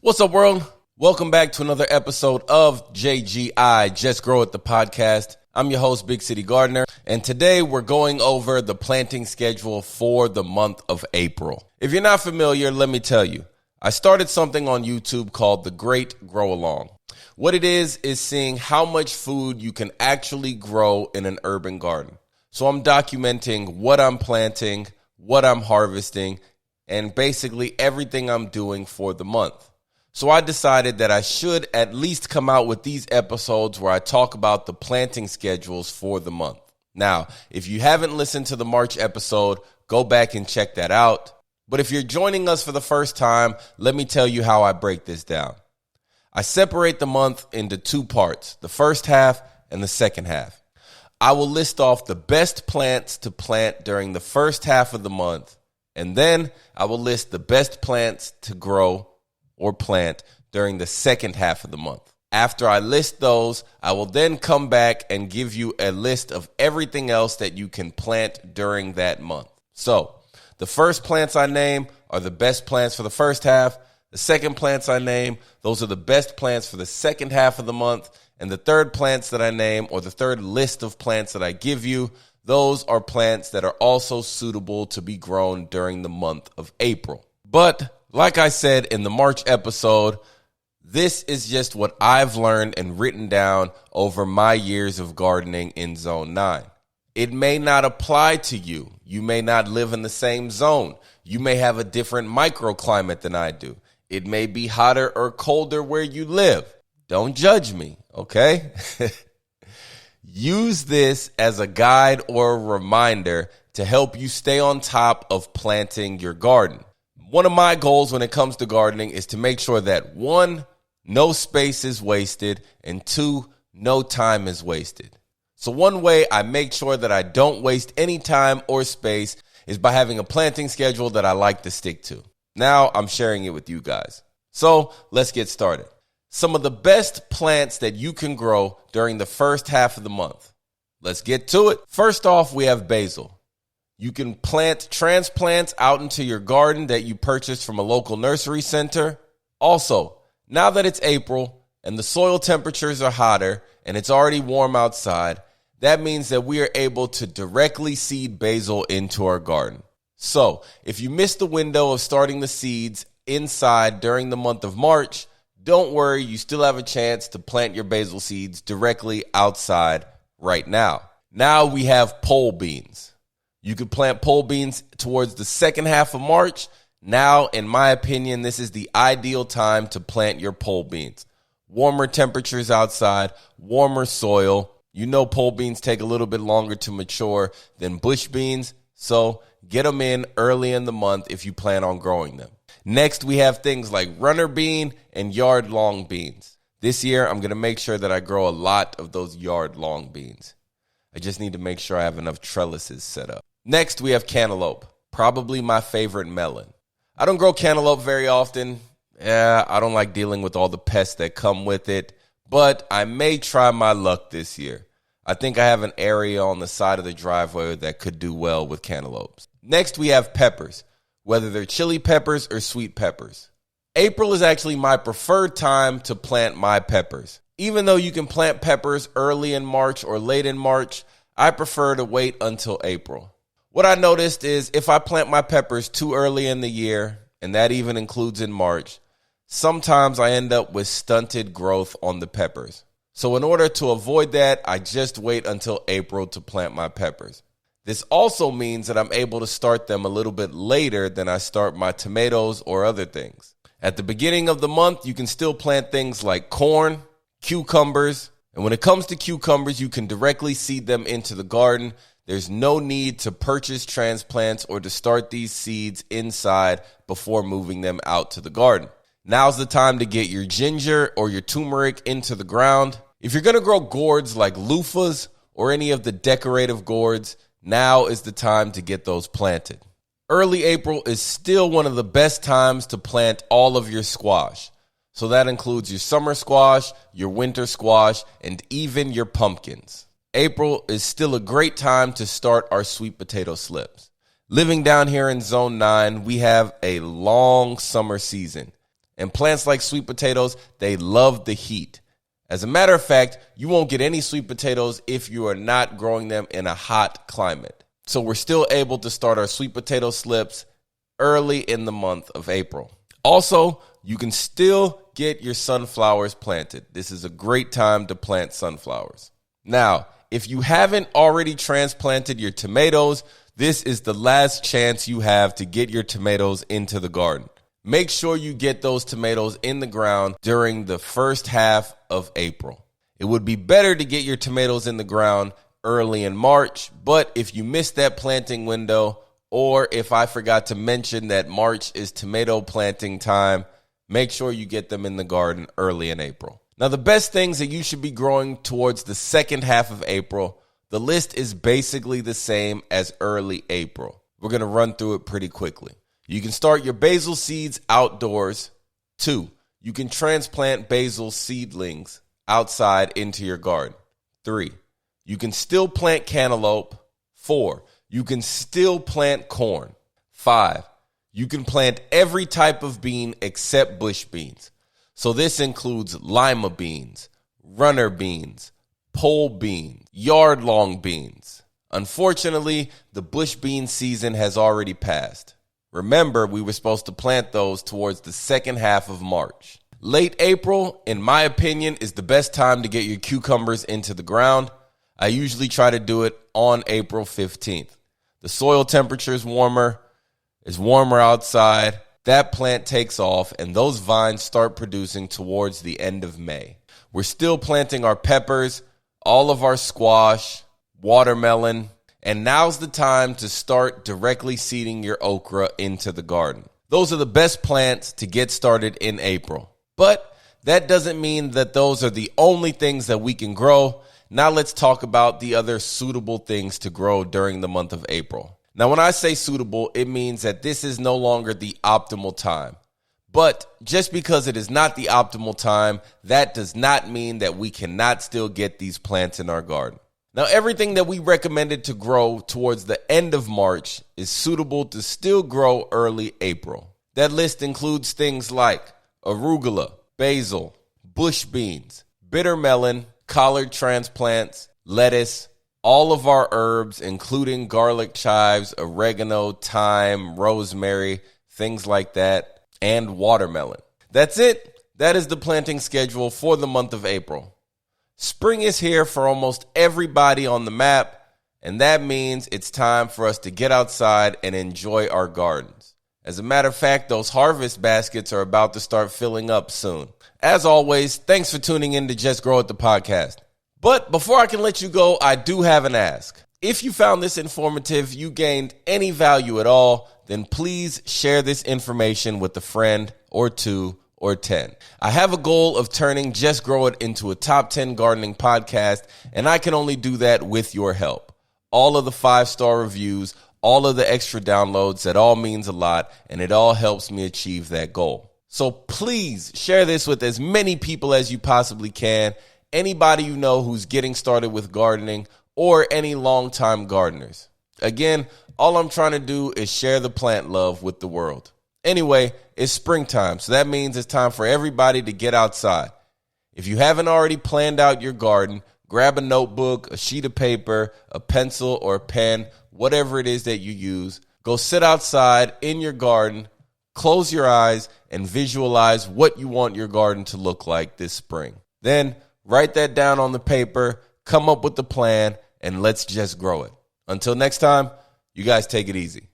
What's up, world? Welcome back to another episode of JGI, Just Grow It, the podcast. I'm your host, Big City Gardener, and today we're going over the planting schedule for the month of April. If you're not familiar, let me tell you, I started something on YouTube called The Great Grow Along. What it is seeing how much food you can actually grow in an urban garden. So I'm documenting what I'm planting, what I'm harvesting, and basically everything I'm doing for the month. So I decided that I should at least come out with these episodes where I talk about the planting schedules for the month. Now, if you haven't listened to the March episode, go back and check that out. But if you're joining us for the first time, let me tell you how I break this down. I separate the month into two parts, the first half and the second half. I will list off the best plants to plant during the first half of the month, and then I will list the best plants to grow or plant during the second half of the month. After I list those, I will then come back and give you a list of everything else that you can plant during that month. So, the first plants I name are the best plants for the first half. The second plants I name, those are the best plants for the second half of the month. And the third plants that I name, or the third list of plants that I give you, those are plants that are also suitable to be grown during the month of April. But like I said in the March episode, this is just what I've learned and written down over my years of gardening in Zone 9. It may not apply to you. You may not live in the same zone. You may have a different microclimate than I do. It may be hotter or colder where you live. Don't judge me, okay? Use this as a guide or a reminder to help you stay on top of planting your garden. One of my goals when it comes to gardening is to make sure that 1, no space is wasted, and 2, no time is wasted. So one way I make sure that I don't waste any time or space is by having a planting schedule that I like to stick to. Now I'm sharing it with you guys. So let's get started. Some of the best plants that you can grow during the first half of the month. Let's get to it. First off, we have basil. You can plant transplants out into your garden that you purchased from a local nursery center. Also, now that it's April and the soil temperatures are hotter and it's already warm outside, that means that we are able to directly seed basil into our garden. So, if you missed the window of starting the seeds inside during the month of March, don't worry, you still have a chance to plant your basil seeds directly outside right now. Now we have pole beans. You could plant pole beans towards the second half of March. Now, in my opinion, this is the ideal time to plant your pole beans. Warmer temperatures outside, warmer soil. You know pole beans take a little bit longer to mature than bush beans, so get them in early in the month if you plan on growing them. Next, we have things like runner bean and yard-long beans. This year, I'm going to make sure that I grow a lot of those yard-long beans. I just need to make sure I have enough trellises set up. Next, we have cantaloupe, probably my favorite melon. I don't grow cantaloupe very often. I don't like dealing with all the pests that come with it, but I may try my luck this year. I think I have an area on the side of the driveway that could do well with cantaloupes. Next, we have peppers, whether they're chili peppers or sweet peppers. April is actually my preferred time to plant my peppers. Even though you can plant peppers early in March or late in March, I prefer to wait until April. What I noticed is if I plant my peppers too early in the year, and that even includes in March, sometimes I end up with stunted growth on the peppers. So in order to avoid that, I just wait until April to plant my peppers. This also means that I'm able to start them a little bit later than I start my tomatoes or other things. At the beginning of the month, you can still plant things like corn, cucumbers, and when it comes to cucumbers, you can directly seed them into the garden. There's no need to purchase transplants or to start these seeds inside before moving them out to the garden. Now's the time to get your ginger or your turmeric into the ground. If you're going to grow gourds like loofahs or any of the decorative gourds, now is the time to get those planted. Early April is still one of the best times to plant all of your squash. So that includes your summer squash, your winter squash, and even your pumpkins. April is still a great time to start our sweet potato slips. Living down here in Zone 9, we have a long summer season. And plants like sweet potatoes, they love the heat. As a matter of fact, you won't get any sweet potatoes if you are not growing them in a hot climate. So we're still able to start our sweet potato slips early in the month of April. Also, you can still get your sunflowers planted. This is a great time to plant sunflowers. Now, if you haven't already transplanted your tomatoes, this is the last chance you have to get your tomatoes into the garden. Make sure you get those tomatoes in the ground during the first half of April. It would be better to get your tomatoes in the ground early in March, but if you missed that planting window, or if I forgot to mention that March is tomato planting time, make sure you get them in the garden early in April. Now, the best things that you should be growing towards the second half of April, the list is basically the same as early April. We're going to run through it pretty quickly. You can start your basil seeds outdoors. 2, you can transplant basil seedlings outside into your garden. 3, you can still plant cantaloupe. 4, you can still plant corn. 5, you can plant every type of bean except bush beans. So this includes lima beans, runner beans, pole beans, yard-long beans. Unfortunately, the bush bean season has already passed. Remember, we were supposed to plant those towards the second half of March. Late April, in my opinion, is the best time to get your cucumbers into the ground. I usually try to do it on April 15th. The soil temperature is warmer outside. That plant takes off, and those vines start producing towards the end of May. We're still planting our peppers, all of our squash, watermelon, and now's the time to start directly seeding your okra into the garden. Those are the best plants to get started in April. But that doesn't mean that those are the only things that we can grow. Now let's talk about the other suitable things to grow during the month of April. Now, when I say suitable, it means that this is no longer the optimal time. But just because it is not the optimal time, that does not mean that we cannot still get these plants in our garden. Now, everything that we recommended to grow towards the end of March is suitable to still grow early April. That list includes things like arugula, basil, bush beans, bitter melon, collard transplants, lettuce, all of our herbs, including garlic chives, oregano, thyme, rosemary, things like that, and watermelon. That's it. That is the planting schedule for the month of April. Spring is here for almost everybody on the map, and that means it's time for us to get outside and enjoy our gardens. As a matter of fact, those harvest baskets are about to start filling up soon. As always, thanks for tuning in to Just Grow It, the podcast. But before I can let you go, I do have an ask. If you found this informative, you gained any value at all, then please share this information with a friend or 2 or 10. I have a goal of turning Just Grow It into a top 10 gardening podcast, and I can only do that with your help. All of the 5-star reviews, all of the extra downloads, that all means a lot, and it all helps me achieve that goal. So please share this with as many people as you possibly can. Anybody you know who's getting started with gardening, or any longtime gardeners. Again, all I'm trying to do is share the plant love with the world. Anyway, it's springtime, so that means it's time for everybody to get outside. If you haven't already planned out your garden, grab a notebook, a sheet of paper, a pencil, or a pen, whatever it is that you use. Go sit outside in your garden, close your eyes, and visualize what you want your garden to look like this spring. Then write that down on the paper, come up with the plan, and let's just grow it. Until next time, you guys take it easy.